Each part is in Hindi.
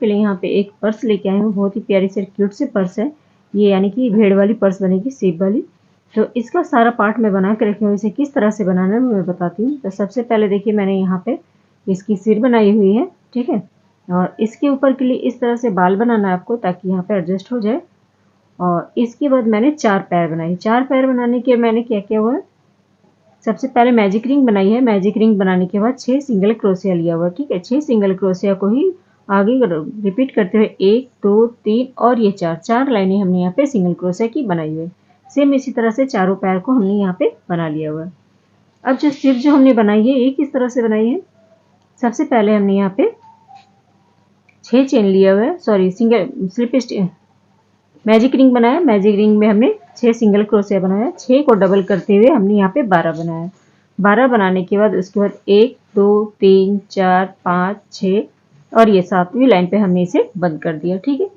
के लिए यहाँ पे एक पर्स लेके आई हूँ। बहुत ही प्यारी से क्यूट से पर्स है ये, यानी कि भेड़ वाली पर्स बनेगी, सेब वाली। तो इसका सारा पार्ट मैं बना के रखी हूँ। इसे किस तरह से बनाना है मैं बताती हूँ। तो सबसे पहले देखिए मैंने यहाँ पे इसकी सिर बनाई हुई है, ठीक है। और इसके ऊपर के लिए इस तरह से बाल बनाना है आपको, ताकि यहाँ पे एडजस्ट हो जाए। और इसके बाद मैंने 4 पैर बनाए। 4 पैर बनाने के मैंने क्या किया हुआ है, सबसे पहले मैजिक रिंग बनाई है। मैजिक रिंग बनाने के बाद 6 सिंगल क्रोशिया लिया हुआ, ठीक है। 6 सिंगल क्रोशिया को ही आगे रिपीट करते हुए 1 2 3 और ये 4 लाइनें हमने यहाँ पे सिंगल क्रोशिया की बनाई हुई है। सेम इसी तरह से चारों पैर को हमने यहाँ पे बना लिया हुआ है। अब जो सिर जो हमने बनाई है ये किस तरह से बनाई है, सबसे पहले हमने यहाँ पे 6 चेन लिया हुआ है, sorry single slip magic ring बनाया। मैजिक रिंग में हमने 6 सिंगल क्रोशिया बनाया। 6 को डबल करते हुए हमने यहाँ पे 12 बनाया। 12 बनाने के बाद उसके बाद 1 2 3 4 5 6 और ये 7वीं लाइन पे हमने इसे बंद कर दिया, ठीक है।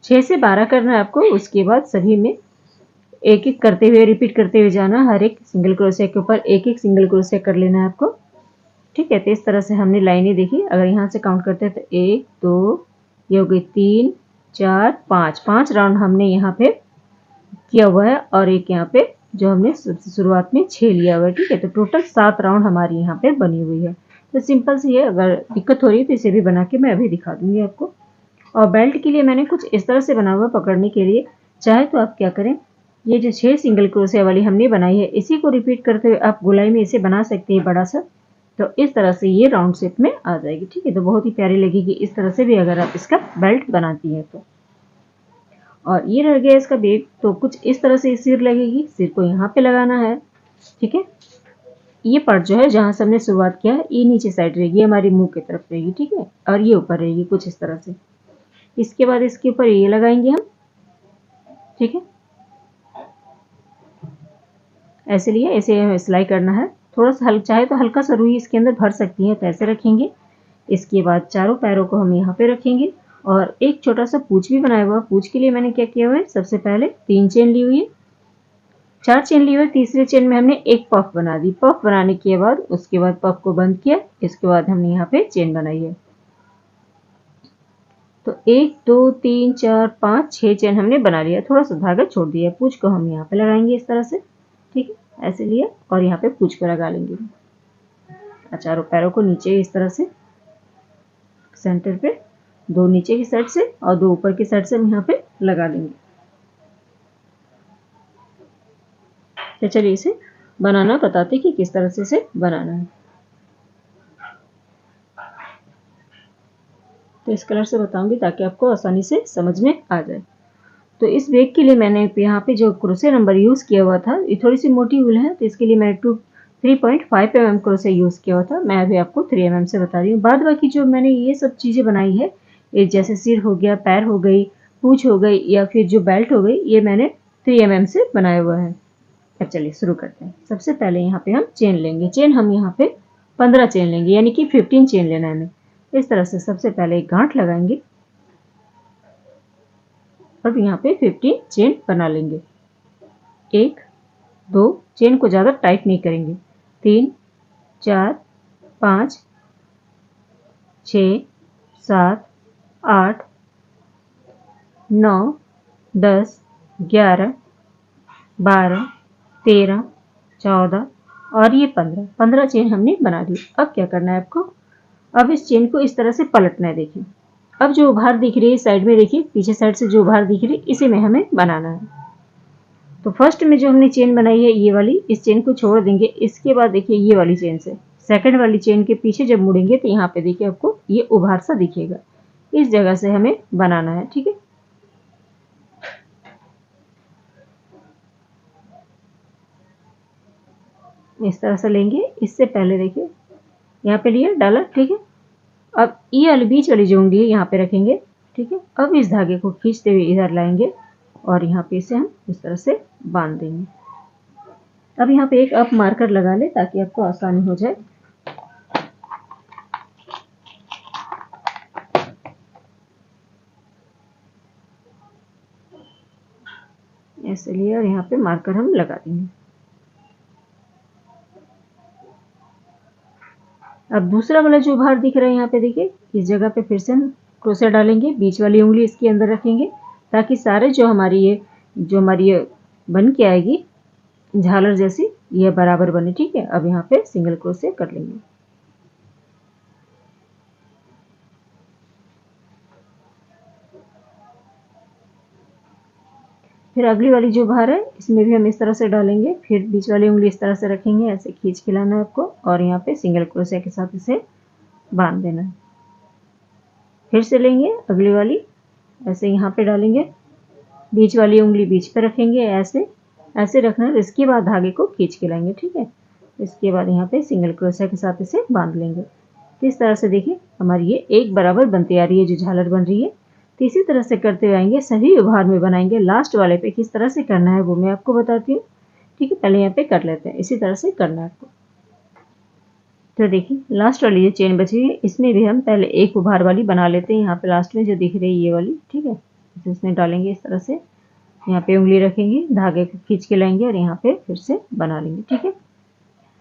6 से 12 करना है आपको। उसके बाद सभी में एक एक करते हुए रिपीट करते हुए जाना। हर एक सिंगल क्रोशिया के ऊपर एक एक सिंगल क्रोशिया कर लेना है आपको, ठीक है। तो इस तरह से हमने लाइनें देखी। अगर यहाँ से काउंट करते हैं तो 1 2, ये हो गई 3 4 5, 5 राउंड हमने यहाँ पे किया हुआ है। और एक यहाँ पे जो हमने शुरुआत में 6 लिया हुआ है, ठीक है। तो टोटल 7 राउंड हमारी यहाँ पे बनी हुई है। तो सिंपल सी है। अगर दिक्कत हो रही है तो इसे भी बना के मैं अभी दिखा दूंगी आपको। और बेल्ट के लिए मैंने कुछ इस तरह से बना हुआ पकड़ने के लिए। चाहे तो आप क्या करें, ये जो 6 सिंगल क्रोशिया वाली हमने बनाई है इसी को रिपीट करते हुए आप गोलाई में इसे बना सकते हैं बड़ा सा। तो इस तरह से ये राउंड शेप में आ जाएगी, ठीक है। तो बहुत ही प्यारी लगेगी इस तरह से भी अगर आप इसका बेल्ट बनाती हैं तो। और ये रह गया इसका बेग। तो कुछ इस तरह से सिर लगेगी। सिर को यहाँ पे लगाना है, ठीक है। ये पार्ट जो है जहां से हमने शुरुआत किया है ये नीचे साइड रहेगी, हमारी मुंह की तरफ रहेगी, ठीक है। और ये ऊपर रहेगी कुछ इस तरह से। इसके बाद इसके ऊपर ये लगाएंगे हम, ठीक है। ऐसे लिए ऐसे सिलाई करना है। थोड़ा सा चाहे तो हल्का सा रुई इसके अंदर भर सकती है, तो ऐसे रखेंगे। इसके बाद चारों पैरों को हम यहाँ पे रखेंगे। और एक छोटा सा पूंछ भी बनाया हुआ। पूंछ के लिए मैंने क्या किया हुआ है, सबसे पहले 3 चेन ली हुई है, 4 चेन ली हुई है। तीसरे चेन में हमने एक पफ बना दी। पफ बनाने के बाद उसके बाद पफ को बंद किया। इसके बाद हमने यहाँ पे चेन बनाई है। तो 1 2 3 4 5 6 चेन हमने बना लिया। थोड़ा सा धागा छोड़ दिया। पूंछ को हम यहाँ पे लगाएंगे इस तरह से, ठीक है। ऐसे लिया और यहाँ पे पूंछ को लगा लेंगे। चारों पैरों को नीचे इस तरह से सेंटर पे, 2 नीचे की साइड से और 2 ऊपर की साइड से हम यहाँ पे लगा लेंगे। तो चलिए इसे बनाना बताते कि किस तरह से इसे बनाना है। तो इस कलर से बताऊंगी ताकि आपको आसानी से समझ में आ जाए। तो इस बैग के लिए मैंने यहाँ पे जो क्रोशे नंबर यूज़ किया हुआ था, ये थोड़ी सी मोटी वूल है तो इसके लिए मैंने 3.5 mm क्रोशे यूज़ किया हुआ था। मैं अभी आपको 3 mm से बता रही हूँ। बाद बाकी जो मैंने ये सब चीज़ें बनाई है, ये जैसे सिर हो गया, पैर हो गई, पूँछ हो गई या फिर जो बेल्ट हो गई, ये मैंने 3 mm से बनाया हुआ है। अब चलिए शुरू करते हैं। सबसे पहले यहाँ पे हम चेन लेंगे। चेन हम यहाँ पे 15 चेन लेंगे, यानी कि 15 चेन लेना है हमें। इस तरह से सबसे पहले एक गांठ लगाएंगे। अब यहाँ पे 15 चेन बना लेंगे। 1 2, चेन को ज़्यादा टाइट नहीं करेंगे। 3 4 5 6 7 8 9 10 11 12 13 14 और ये 15 चेन हमने बना ली। अब क्या करना है आपको, अब इस चेन को इस तरह से पलटना है। देखिए अब जो उभार दिख रही है साइड में, देखिए पीछे साइड से जो उभार दिख रही है इसी में हमें बनाना है। तो फर्स्ट में जो हमने चेन बनाई है ये वाली, इस चेन को छोड़ देंगे। इसके बाद देखिए ये वाली चेन से सेकंड वाली चेन के पीछे जब मुड़ेंगे तो यहाँ पे देखिए आपको ये उभार सा दिखेगा। इस जगह से हमें बनाना है, ठीक है। इस तरह से लेंगे। इससे पहले देखिए यहाँ पे लिया, डाला, ठीक है। अब ये वाली बीच वाली जो उंगली है यहाँ पे रखेंगे, ठीक है। अब इस धागे को खींचते हुए इधर लाएंगे और यहाँ पे इसे हम इस तरह से बांध देंगे। अब यहाँ पे एक अप मार्कर लगा ले ताकि आपको आसानी हो जाए। ऐसे लिए और यहाँ पे मार्कर हम लगा देंगे। अब दूसरा वाला जो भार दिख रहा है यहाँ पे देखिए, इस जगह पे फिर से हम क्रोशिया डालेंगे, बीच वाली उंगली इसके अंदर रखेंगे ताकि सारे जो हमारी ये बन के आएगी झालर जैसी, ये बराबर बने। ठीक है, अब यहाँ पे सिंगल क्रोशिया कर लेंगे। फिर अगली वाली जो बाहर है इसमें भी हम इस तरह से डालेंगे, फिर बीच वाली उंगली इस तरह से रखेंगे, ऐसे खींच के लाना है आपको और यहाँ पे सिंगल क्रोशिया के साथ इसे बांध देना है। फिर से लेंगे अगली वाली, ऐसे यहाँ पे डालेंगे, बीच वाली उंगली बीच पे रखेंगे, ऐसे रखना है। इसके बाद धागे को खींच के लाएंगे। ठीक है, इसके बाद यहाँ पे सिंगल क्रोशिया के साथ इसे बांध लेंगे। तो इस तरह से देखिए हमारी ये एक बराबर बनती आ रही है जो झालर बन रही है। तो इसी तरह से करते हुए आएंगे, सभी उभार में बनाएंगे। लास्ट वाले पे किस तरह से करना है वो मैं आपको बताती हूँ। ठीक है, पहले यहाँ पे कर लेते हैं, इसी तरह से करना है आपको। तो देखिए लास्ट वाली जो चेन बची है इसमें भी हम पहले एक उभार वाली बना लेते हैं। यहाँ पे लास्ट में जो दिख रही है ये वाली, ठीक है, इसमें डालेंगे इस तरह से, यहाँ पे उंगली रखेंगे, धागे को खींच के लाएंगे और यहाँ पे फिर से बना लेंगे। ठीक है,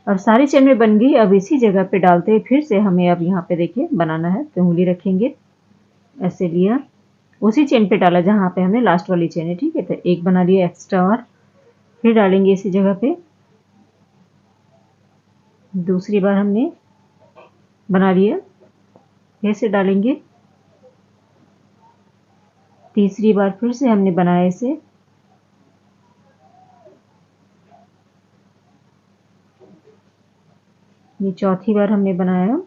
अब सारी चेन में बन गई। अब इसी जगह पे डालते हैं, फिर से हमें अब यहाँ पे देखिए बनाना है। तो उंगली रखेंगे, ऐसे लिया, उसी चेन पे डाला जहाँ पे हमने लास्ट वाली चेन है। ठीक है, तो एक बना लिया एक्स्ट्रा और फिर डालेंगे इसी जगह पे। दूसरी बार हमने बना लिया, फिर से डालेंगे, तीसरी बार फिर से हमने बनाया इसे, ये चौथी बार हमने बनाया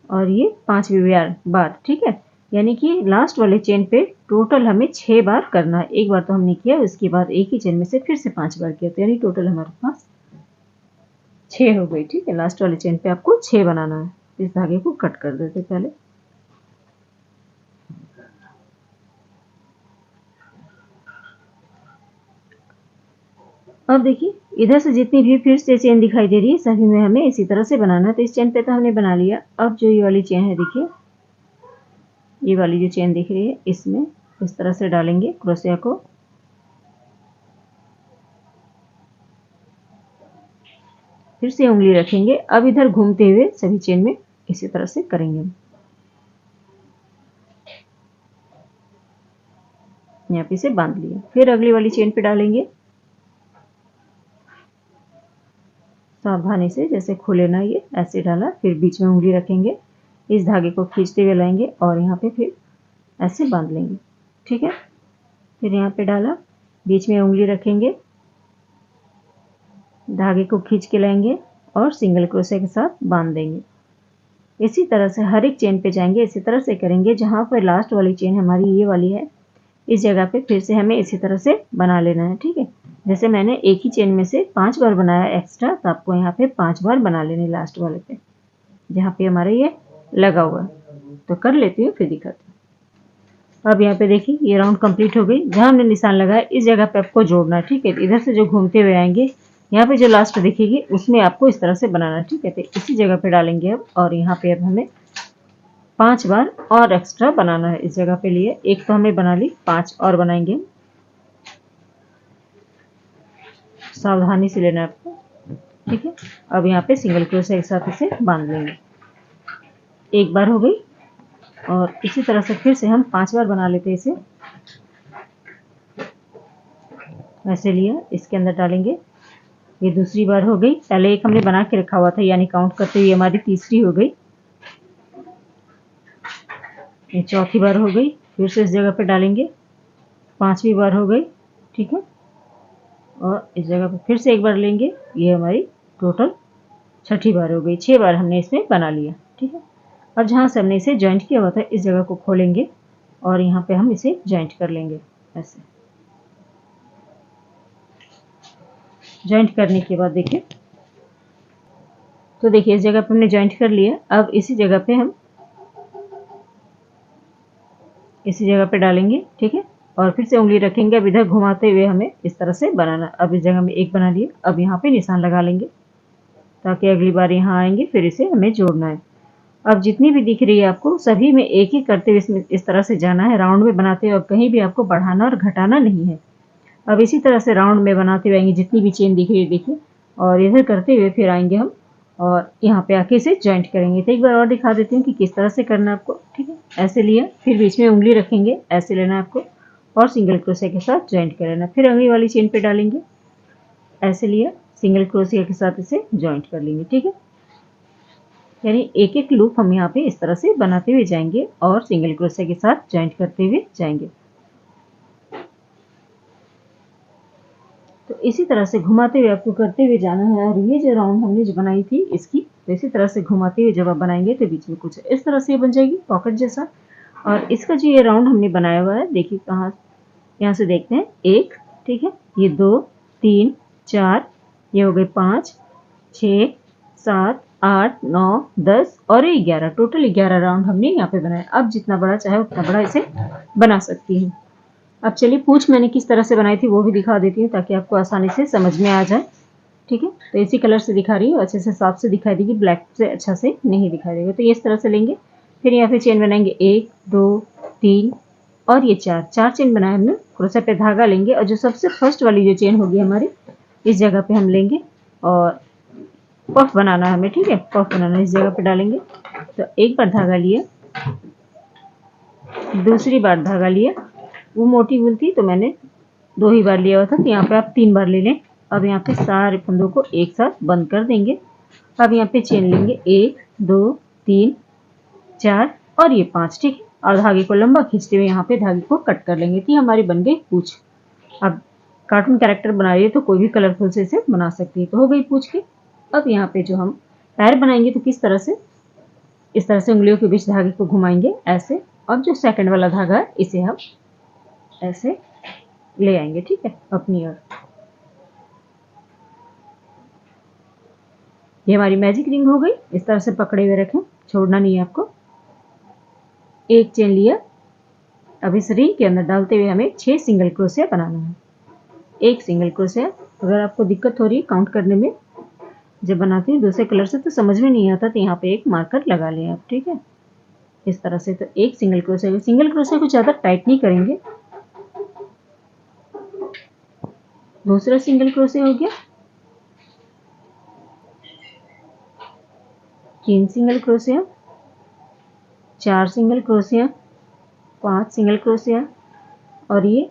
और ये पांचवी बार। ठीक है, यानी कि लास्ट वाले चेन पे टोटल हमें 6 बार करना है। एक बार तो हमने किया, उसके बाद एक ही चेन में से फिर से 5 बार किया, तो यानी टोटल हमारे पास 6 हो गई। ठीक है, लास्ट वाले चेन पे आपको 6 बनाना है। इस धागे को कट कर देते पहले। अब देखिए इधर से जितनी भी फिर से चेन दिखाई दे रही है सभी में हमें इसी तरह से बनाना है। तो इस चेन पे तो हमने बना लिया। अब जो ये वाली चेन है देखिए, ये वाली जो चेन दिख रही है इसमें इस तरह से डालेंगे क्रोशिया को, फिर से उंगली रखेंगे। अब इधर घूमते हुए सभी चेन में इसी तरह से करेंगे। यहाँ पे इसे बांध लिया, फिर अगली वाली चेन पे डालेंगे सावधानी से, जैसे खुले ना, ये ऐसे डाला, फिर बीच में उंगली रखेंगे, इस धागे को खींचते हुए लाएंगे और यहाँ पे फिर ऐसे बांध लेंगे। ठीक है, फिर यहाँ पे डाला, बीच में उंगली रखेंगे, धागे को खींच के लाएंगे और सिंगल क्रोशिया के साथ बांध देंगे। इसी तरह से हर एक चेन पे जाएंगे, इसी तरह से करेंगे। जहाँ पर लास्ट वाली चेन हमारी ये वाली है, इस जगह पे फिर से हमें इसी तरह से बना लेना है। ठीक है, जैसे मैंने एक ही चेन में से 5 बार बनाया एक्स्ट्रा, तो आपको यहाँ पे 5 बार बना लेने लास्ट वाले पे, जहाँ पे हमारे ये लगा हुआ है। तो कर लेती हूँ फिर दिखाती हूँ। अब यहाँ पे देखिए ये राउंड कंप्लीट हो गई। जहाँ हमने निशान लगाया इस जगह पे आपको जोड़ना है। ठीक है, इधर से जो घूमते हुए आएंगे, यहाँ पे जो लास्ट दिखेगी उसमें आपको इस तरह से बनाना है। ठीक है, तो इसी जगह पे डालेंगे अब, और यहाँ पे अब हमें 5 बार और एक्स्ट्रा बनाना है। इस जगह पे लिए एक तो हमें बना ली, 5 और बनाएंगे। सावधानी से लेना है आपको। ठीक है, अब यहाँ पे सिंगल क्रोशिया के साथ इसे बांध लेंगे। एक बार हो गई और इसी तरह से फिर से हम 5 बार बना लेते हैं इसे। ऐसे लिया, इसके अंदर डालेंगे, ये दूसरी बार हो गई। पहले एक हमने बना के रखा हुआ था, यानी काउंट करते हुए हमारी तीसरी हो गई। ये चौथी बार हो गई, फिर से इस जगह पे डालेंगे, 5वीं बार हो गई। ठीक है, और इस जगह पे फिर से एक बार लेंगे, ये हमारी टोटल 6ठी बार हो गई। 6 बार हमने इसमें बना लिया। ठीक है, अब जहाँ से हमने इसे जॉइंट किया हुआ था इस जगह को खोलेंगे और यहाँ पे हम इसे जॉइंट कर लेंगे। ऐसे जॉइंट करने के बाद देखिए, तो देखिए इस जगह पे हमने जॉइंट कर लिया। अब इसी जगह पे हम इसी जगह पे डालेंगे। ठीक है, और फिर से उंगली रखेंगे। अब इधर घुमाते हुए हमें इस तरह से बनाना। अब इस जगह में एक बना लिए, अब यहाँ पे निशान लगा लेंगे ताकि अगली बार यहाँ आएंगे फिर इसे हमें जोड़ना है। अब जितनी भी दिख रही है आपको सभी में एक ही करते हुए इसमें इस तरह से जाना है, राउंड में बनाते हुए। अब कहीं भी आपको बढ़ाना और घटाना नहीं है। अब इसी तरह से राउंड में बनाते हुए आएंगे, जितनी भी चेन दिख रही है देखिए, और इधर करते हुए फिर आएंगे हम और यहाँ पे आके इसे ज्वाइंट करेंगे। तो एक बार और दिखा देती हूँ कि किस तरह से करना है आपको। ठीक है, ऐसे लिया, फिर बीच में उंगली रखेंगे, ऐसे लेना है आपको और सिंगल क्रोशिया के साथ ज्वाइंट कर लेना। फिर अगली वाली चेन पे डालेंगे, ऐसे लिया, सिंगल क्रोशिया के साथ इसे ज्वाइंट कर लेंगे। ठीक है, यानी एक एक लूप हम यहाँ पे इस तरह से बनाते हुए जाएंगे और सिंगल क्रोशिया के साथ ज्वाइंट करते हुए जाएंगे। तो इसी तरह से घुमाते हुए आपको करते हुए जाना है। और ये जो राउंड हमने जो बनाई थी इसकी, तो इसी तरह से घुमाते हुए जब आप बनाएंगे तो बीच में कुछ इस तरह से बन जाएगी पॉकेट जैसा। और इसका जो ये राउंड हमने बनाया हुआ है, देखिए कहाँ, यहाँ से देखते हैं, एक, ठीक है, ये 2, 3, 4, ये हो गए 5, 6, 7, 8, 9, 10 और ये 11, टोटल 11 राउंड हमने यहाँ पे बनाया। अब जितना बड़ा चाहे उतना बड़ा इसे बना सकती हूँ। अब चलिए पूंछ मैंने किस तरह से बनाई थी वो भी दिखा देती हूँ ताकि आपको आसानी से समझ में आ जाए। ठीक है, तो इसी कलर से दिखा रही हूँ, अच्छे से साफ से दिखाई देगी, ब्लैक से अच्छा से नहीं दिखाई देगा। तो ये इस तरह से लेंगे, फिर यहाँ पे चेन बनाएंगे 1, 2, 3 और ये 4 चेन बनाए हमने। क्रोशे पे धागा लेंगे और जो सबसे फर्स्ट वाली जो चेन होगी हमारी, इस जगह पे हम लेंगे और पफ बनाना है हमें। ठीक है, पफ बनाना इस जगह पे डालेंगे। तो एक बार धागा लिया, दूसरी बार धागा लिया, वो मोटी वूल थी तो मैंने 2 ही बार लिया हुआ था, तो यहाँ पे आप 3 बार ले लें। अब यहाँ पे सारे फंदों को एक साथ बंद कर देंगे। अब यहाँ पे चेन लेंगे 1, 2, 3, 4 और ये 5। ठीक है, और धागे को लंबा खींचते हुए यहाँ पे धागे को कट कर लेंगे। तो हमारी बन गई पूंछ। अब कार्टून कैरेक्टर बना रही है तो कोई भी कलरफुल से इसे बना सकती है। तो हो गई पूंछ की। अब यहाँ पे जो हम पैर बनाएंगे तो किस तरह से, इस तरह से उंगलियों के बीच धागे को घुमाएंगे ऐसे। अब जो सेकंड वाला धागा है इसे हम ऐसे ले आएंगे। ठीक है, अपनी ओर। ये हमारी मैजिक रिंग हो गई। इस तरह से पकड़े हुए रखें, छोड़ना नहीं है आपको। एक चेन लिया, अब इस रिंग के अंदर डालते हुए हमें 6 सिंगल क्रोशिया बनाना है। एक सिंगल क्रोशिया। अगर आपको दिक्कत हो रही है काउंट करने में जब बनाती हूँ दूसरे कलर से तो समझ में नहीं आता, तो यहाँ पे एक मार्कर लगा लें आप। ठीक है, इस तरह से। तो एक सिंगल क्रोशिया, सिंगल क्रोशिया को ज्यादा टाइट नहीं करेंगे। दूसरा सिंगल क्रोशिया हो गया, 3 single crochet, 4 single crochet, 5 single crochet और ये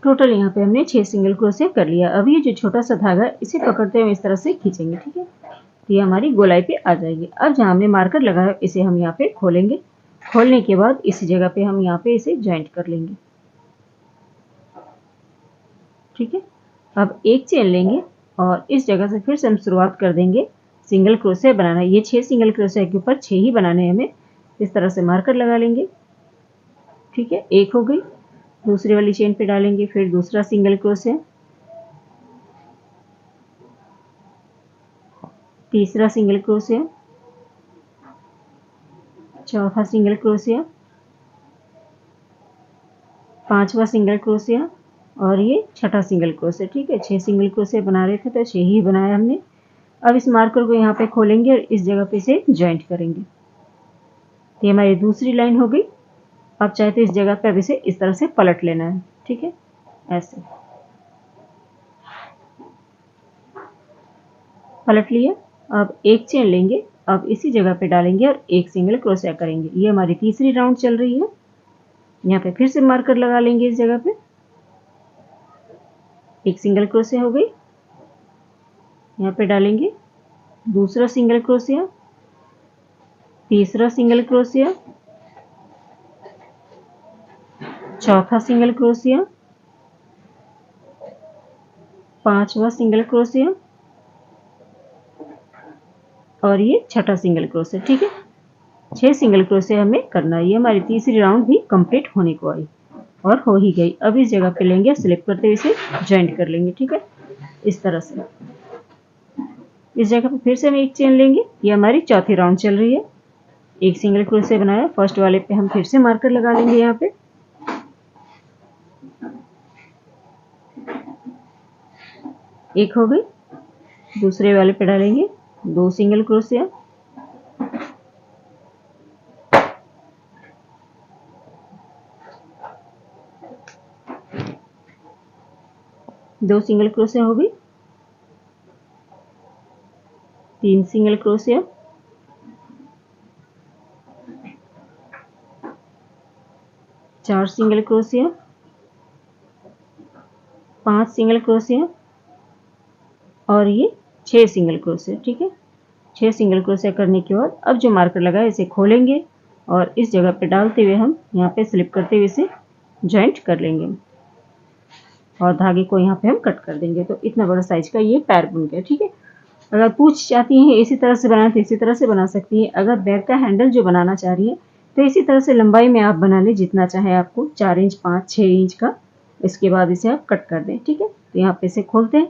टोटल यहाँ पे हमने 6 सिंगल क्रोशिया कर लिया। अब ये जो छोटा सा धागा इसे पकड़ते हुए इस तरह से खींचेंगे। ठीक है, तो ये हमारी गोलाई पे आ जाएगी। अब जहाँ हमने मार्कर लगाया इसे हम यहाँ पे खोलेंगे। खोलने के बाद इसी जगह पे हम यहाँ पे इसे ज्वाइंट कर लेंगे। ठीक है, अब एक चेन लेंगे और इस जगह से फिर से हम शुरुआत कर देंगे सिंगल क्रोशिया बनाना। ये 6 सिंगल क्रोशिया के ऊपर 6 ही बनाने हमें। इस तरह से मार्कर लगा लेंगे। ठीक है, एक हो गई। दूसरी वाली चेन पे डालेंगे, फिर दूसरा सिंगल क्रोशिया, तीसरा सिंगल क्रोशिया, चौथा सिंगल क्रोशिया, पांचवा सिंगल क्रोशिया और ये छठा सिंगल क्रोशिया। ठीक है, 6 सिंगल क्रोशिया बना रहे थे तो 6 ही बनाया हमने। अब इस मार्कर को यहाँ पे खोलेंगे और इस जगह पे इसे ज्वाइंट करेंगे। ये हमारी दूसरी लाइन हो गई। अब चाहे तो इस जगह पे अब इसे इस तरह से पलट लेना है। ठीक है, ऐसे पलट लिया। अब एक चेन लेंगे, अब इसी जगह पे डालेंगे और एक सिंगल क्रोशिया करेंगे। ये हमारी तीसरी राउंड चल रही है। यहाँ पे फिर से मार्कर लगा लेंगे इस जगह पे, एक सिंगल क्रोशिया हो गई। यहाँ पे डालेंगे दूसरा सिंगल क्रोशिया, तीसरा सिंगल क्रोशिया, चौथा सिंगल क्रोशिया, पांचवा सिंगल क्रोशिया और ये छठा सिंगल क्रोशिया। ठीक है, 6 सिंगल क्रोशिया हमें करना है। ये हमारी तीसरी राउंड भी कंप्लीट होने को आई और हो ही गई। अब इस जगह पे लेंगे, स्लिप करते हुए इसे ज्वाइंट कर लेंगे। ठीक है, इस तरह से। इस जगह पे फिर से हम एक चेन लेंगे। ये हमारी चौथी राउंड चल रही है। एक सिंगल क्रोशिया बनाया, फर्स्ट वाले पे हम फिर से मार्कर लगा लेंगे। यहाँ पे एक हो गई। दूसरे वाले पे डालेंगे 2 सिंगल क्रोशिया, 2 सिंगल क्रोशिया हो गई। 3 single crochet, 4 single crochet, 5 single crochet और ये 6 सिंगल क्रोशिया। ठीक है, 6 सिंगल क्रोशिया करने के बाद अब जो मार्कर लगा है इसे खोलेंगे और इस जगह पे डालते हुए हम यहाँ पे स्लिप करते हुए इसे जॉइंट कर लेंगे और धागे को यहाँ पे हम कट कर देंगे। तो इतना बड़ा साइज का ये पैर बन गया। ठीक है, अगर पूंछ चाहती हैं इसी तरह से बनाना तो इसी तरह से बना सकती है। अगर बैग का हैंडल जो बनाना चाह रही है तो इसी तरह से लंबाई में आप बना लें जितना चाहे आपको, 4 इंच, 5, 6 इंच का। इसके बाद इसे आप कट कर दें। ठीक है, तो यहाँ पे इसे खोलते हैं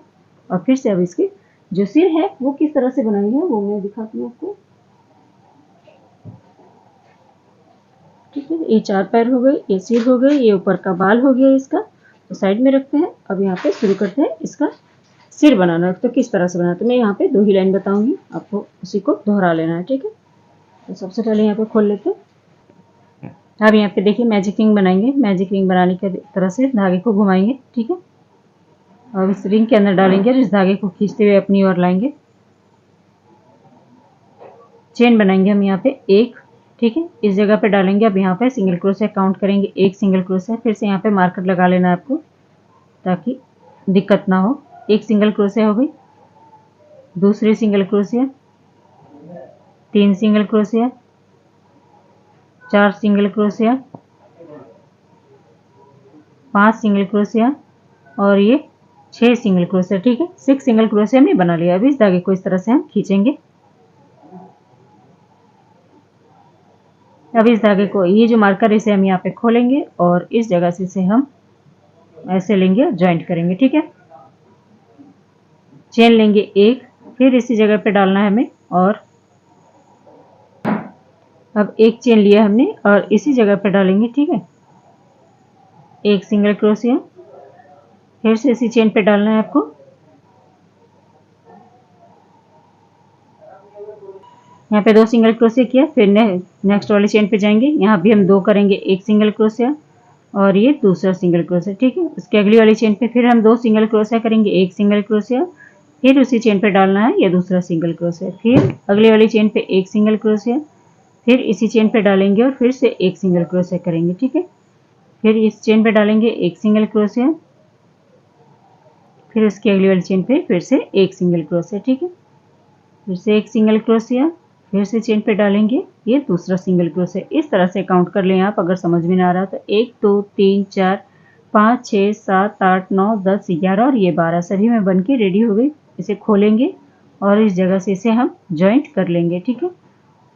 और फिर से अब इसके जो सिर है वो किस तरह से बनाएंगे वो मैं दिखाती हूँ आपको। ठीक है, ये 4 पैर हो गए, ये सिर हो गए, ये ऊपर का बाल हो गया इसका, तो साइड में रखते हैं। अब यहाँ पे शुरू करते हैं इसका सिर बनाना। तो किस तरह से बनाना, तो मैं यहाँ पे 2 ही लाइन बताऊंगी, आपको उसी को दोहरा लेना है। ठीक है, तो सबसे पहले यहाँ पे खोल लेते हैं। अब यहाँ पे देखिए मैजिक रिंग बनाएंगे। मैजिक रिंग बनाने की तरह से धागे को घुमाएंगे। ठीक है, और इस रिंग के अंदर डालेंगे और इस धागे को खींचते हुए अपनी ओर लाएंगे। चेन बनाएंगे हम यहाँ पे 1। ठीक है, इस जगह पे डालेंगे। अब यहाँ पे सिंगल क्रोशिया काउंट करेंगे, 1 सिंगल क्रोशिया। फिर से यहाँ पे मार्कर लगा लेना है आपको ताकि दिक्कत ना हो। 1 सिंगल क्रोशिया हो गई, दूसरी single crochet, 3 single crochet, 4 single crochet, 5 single crochet और ये 6 सिंगल क्रोशिया। ठीक है, 6 सिंगल क्रोशिया हमने बना लिया। अभी इस धागे को इस तरह से हम खींचेंगे। अब इस धागे को, ये जो मार्कर इसे हम यहाँ पे खोलेंगे और इस जगह से इसे हम ऐसे लेंगे और ज्वाइंट करेंगे। ठीक है, चेन लेंगे 1, फिर इसी जगह पे डालना है हमें। और अब 1 चेन लिया हमने और इसी जगह पे डालेंगे। ठीक है, 1 सिंगल क्रोशिया, फिर से इसी चेन पे डालना है आपको। यहाँ पे 2 सिंगल क्रोशिया किया, फिर नेक्स्ट वाली चेन पे जाएंगे। यहाँ भी हम 2 करेंगे, 1 सिंगल क्रोशिया और ये दूसरा सिंगल क्रोशिया। ठीक है, उसके अगली वाली चेन पे फिर हम 2 सिंगल क्रोशिया करेंगे, 1 सिंगल क्रोशिया, फिर उसी चेन पे डालना है ये दूसरा सिंगल क्रोशिया। फिर अगली वाली चेन पे 1 सिंगल क्रोशिया, फिर इसी चेन पे डालेंगे और फिर से 1 सिंगल क्रोशिया करेंगे। ठीक है, फिर इस चेन पे डालेंगे 1 सिंगल क्रोशिया, फिर उसकी अगली वाली चेन पे फिर से 1 सिंगल क्रोशिया। ठीक है, फिर से 1 सिंगल क्रोशिया, फिर से चेन पे डालेंगे ये दूसरा सिंगल क्रोशिया। इस तरह से काउंट कर लें आप, अगर समझ में ना आ रहा तो। 1 2 3 4 5 6 7 8 9 10 11 और ये 12 सभी में बन के रेडी हो गई। इसे खोलेंगे और इस जगह से इसे हम ज्वाइंट कर लेंगे। ठीक है,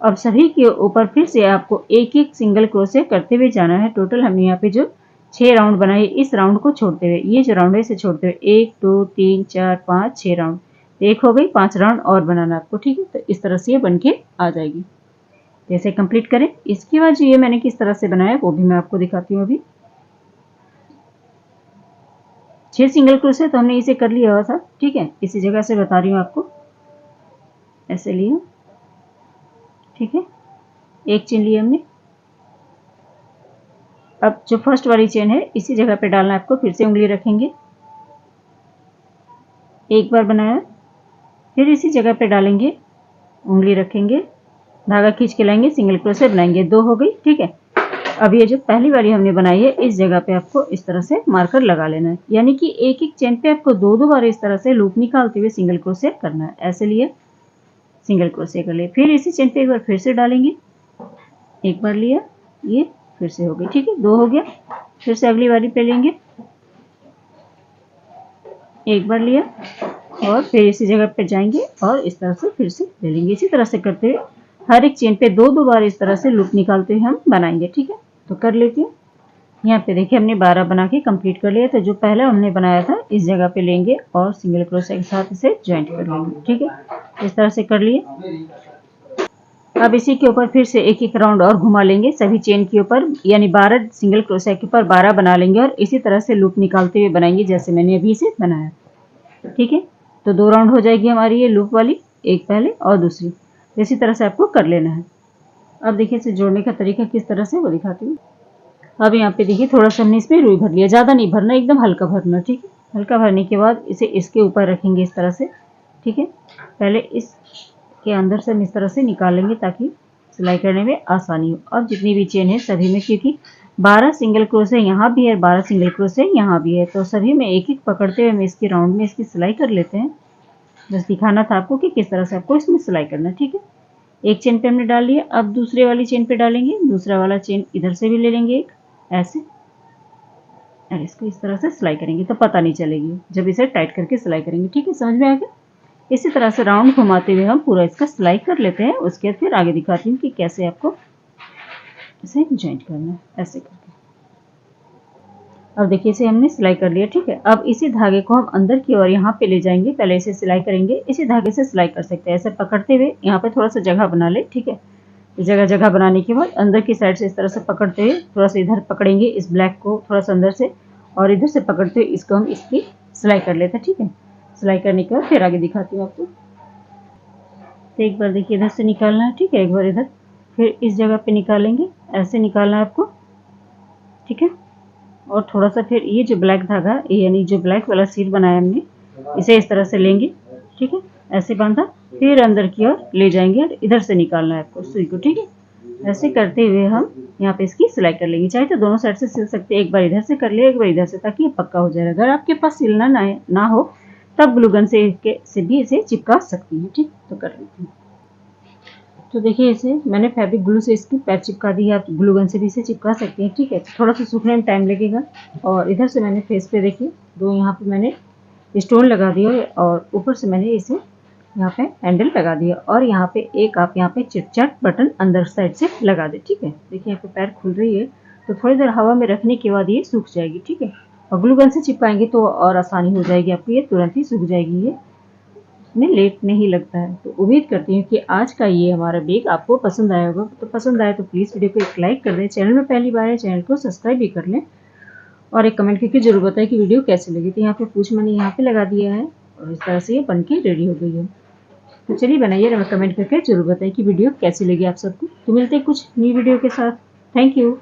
अब सभी के ऊपर फिर से आपको 1-1 सिंगल क्रोशिया करते हुए जाना है। टोटल हमने यहाँ पे जो 6 राउंड बनाए, इस राउंड को छोड़ते हुए, ये जो राउंड है इसे छोड़ते हुए 1 2 3 4 5 6 राउंड, 1 हो गई, 5 राउंड और बनाना आपको। ठीक है, तो इस तरह से ये बन के आ जाएगी। जैसे कंप्लीट करें। इसके बाद जो ये मैंने किस तरह से बनाया वो भी मैं आपको दिखाती हूँ। अभी 6 सिंगल क्रोशिया तो हमने इसे कर लिया हुआ था। ठीक है, इसी जगह से बता रही हूँ आपको, ऐसे लिया। ठीक है, 1 चेन लिया हमने। अब जो फर्स्ट वाली चेन है इसी जगह पे डालना है आपको। फिर से उंगली रखेंगे, एक बार बनाया, फिर इसी जगह पे डालेंगे, उंगली रखेंगे, धागा खींच के लाएंगे, सिंगल क्रोशिया बनाएंगे, 2 हो गई। ठीक है, अब ये जो पहली वाली हमने बनाई है इस जगह पे आपको इस तरह से मार्कर लगा लेना है। यानी कि 1-1 चेन पे आपको 2-2 बार इस तरह से लूप निकालते हुए सिंगल क्रोशिया करना है। ऐसे लिए सिंगल क्रोशिया कर लिए, फिर इसी चेन पे एक बार फिर से डालेंगे, एक बार लिया, ये फिर से हो गई। ठीक है, 2 हो गया। फिर से अगली वाली पे लेंगे, एक बार लिया और फिर इसी जगह पे जाएंगे और इस तरह से फिर से ले लेंगे। इसी तरह से करते हुए हर एक चेन पे 2-2 बार इस तरह से लूप निकालते हुए हम बनाएंगे। ठीक है, तो कर लेते हैं। यहाँ पे देखिए हमने 12 बना के कंप्लीट कर लिया। तो जो पहला हमने बनाया था इस जगह पे लेंगे और सिंगल क्रोशिया के साथ इसे ज्वाइंट कर लेंगे। ठीक है, इस तरह से कर लिए। अब इसी के ऊपर फिर से 1-1 राउंड और घुमा लेंगे सभी चेन के ऊपर, यानी 12 सिंगल क्रोशिया के ऊपर 12 बना लेंगे और इसी तरह से लूप निकालते हुए बनाएंगे जैसे मैंने अभी इसे बनाया। ठीक है, तो 2 राउंड हो जाएगी हमारी ये लूप वाली, एक पहले और दूसरी। इसी तरह से आपको कर लेना है। अब देखिए इसे जोड़ने का तरीका किस तरह से वो दिखाती हूँ। अब यहाँ पे देखिए थोड़ा सा हमने इसमें रुई भर लिया, ज़्यादा नहीं भरना, एकदम हल्का भरना। ठीक है, हल्का भरने के बाद इसे इसके ऊपर रखेंगे इस तरह से। ठीक है, पहले इस के अंदर से हम इस तरह से निकाल लेंगे ताकि सिलाई करने में आसानी हो। अब जितनी भी चेन है सभी में, क्योंकि 12 सिंगल क्रोशे यहाँ भी है, 12 सिंगल क्रोशे यहाँ भी है, तो सभी में एक एक पकड़ते हुए हम इसकी राउंड में इसकी सिलाई कर लेते हैं। बस दिखाना था आपको कि किस तरह से आपको इसमें सिलाई करना है, ठीक है। एक चेन पे हमने डाल लिया, अब दूसरे वाली चेन पे डालेंगे, दूसरा वाला चेन इधर से भी ले लेंगे एक ऐसे, और इसको इस तरह से सिलाई करेंगे तो पता नहीं चलेगी जब इसे टाइट करके सिलाई करेंगे, ठीक है। समझ में आ गया। इसी तरह से राउंड घुमाते हुए हम पूरा इसका सिलाई कर लेते हैं। उसके बाद फिर आगे दिखाती हूँ कि कैसे आपको इसे जॉइंट करना है, ऐसे करके। अब देखिए इसे हमने सिलाई कर लिया, ठीक है। अब इसी धागे को हम अंदर की ओर यहाँ पे ले जाएंगे, पहले इसे सिलाई करेंगे। इसी धागे से सिलाई कर सकते हैं ऐसे पकड़ते हुए, यहाँ पे थोड़ा सा जगह बना ले, ठीक है। जगह जगह बनाने के बाद अंदर की साइड से इस तरह से पकड़ते हुए थोड़ा सा इधर पकड़ेंगे इस ब्लैक को थोड़ा सा अंदर से, और इधर से पकड़ते हुए इसको हम इसकी सिलाई कर लेते हैं, ठीक है। सिलाई करने के बाद फिर आगे दिखाती हूँ आपको। तो एक बार देखिए इधर से निकालना है, ठीक है, एक बार इधर, फिर इस जगह पे निकालेंगे, ऐसे निकालना है आपको, ठीक है। और थोड़ा सा फिर ये जो ब्लैक धागा यानी जो ब्लैक वाला सील बनाया हमने, इसे इस तरह से लेंगे, ठीक है, ऐसे बांधा, फिर अंदर की ओर ले जाएंगे और इधर से निकालना है आपको सुई को, ठीक है। ऐसे करते हुए हम यहाँ पे इसकी सिलाई कर लेंगे। चाहे तो दोनों साइड से सिल सकते हैं, एक बार इधर से कर लिया, एक बार इधर से, ताकि ये पक्का हो जाएगा। अगर आपके पास सिलना ना हो तब ग्लू गन से भी इसे चिपका सकती है, ठीक। तो कर लेते हैं। तो देखिए इसे मैंने फैब्रिक ग्लू से इसकी पैर चिपका दी है, आप ग्लू गन से भी इसे चिपका सकते हैं, ठीक है। थोड़ा सा सूखने में टाइम लगेगा। और इधर से मैंने फेस पे देखिए दो यहाँ पे मैंने स्टोन लगा दिया और ऊपर से मैंने इसे यहाँ पे हैंडल लगा दिया, और यहाँ पे एक आप यहाँ पे चिट-चैट बटन अंदर साइड से लगा दे, ठीक है। देखिए यहाँ पे पैर खुल रही है, तो थोड़ी देर हवा में रखने के बाद ये सूख जाएगी, ठीक है। और ग्लू गन से चिपकाएंगे तो और आसानी हो जाएगी आपको, ये तुरंत ही सूख जाएगी, ये में लेट नहीं लगता है। तो उम्मीद करती हूँ कि आज का ये हमारा बैग आपको पसंद आया होगा। तो पसंद आए तो प्लीज़ वीडियो को एक लाइक कर दें, चैनल में पहली बार है चैनल को सब्सक्राइब भी कर लें, और एक कमेंट करके जरूर बताएं कि वीडियो कैसी लगी। तो यहाँ पे पूछ मैंने यहाँ पे लगा दिया है, और इस तरह से ये बन के रेडी हो गई है। तो चलिए बनाइए और कमेंट करके जरूर बताएं कि वीडियो कैसी लगी आप सबको। तो मिलते हैं कुछ नई वीडियो के साथ। Thank you.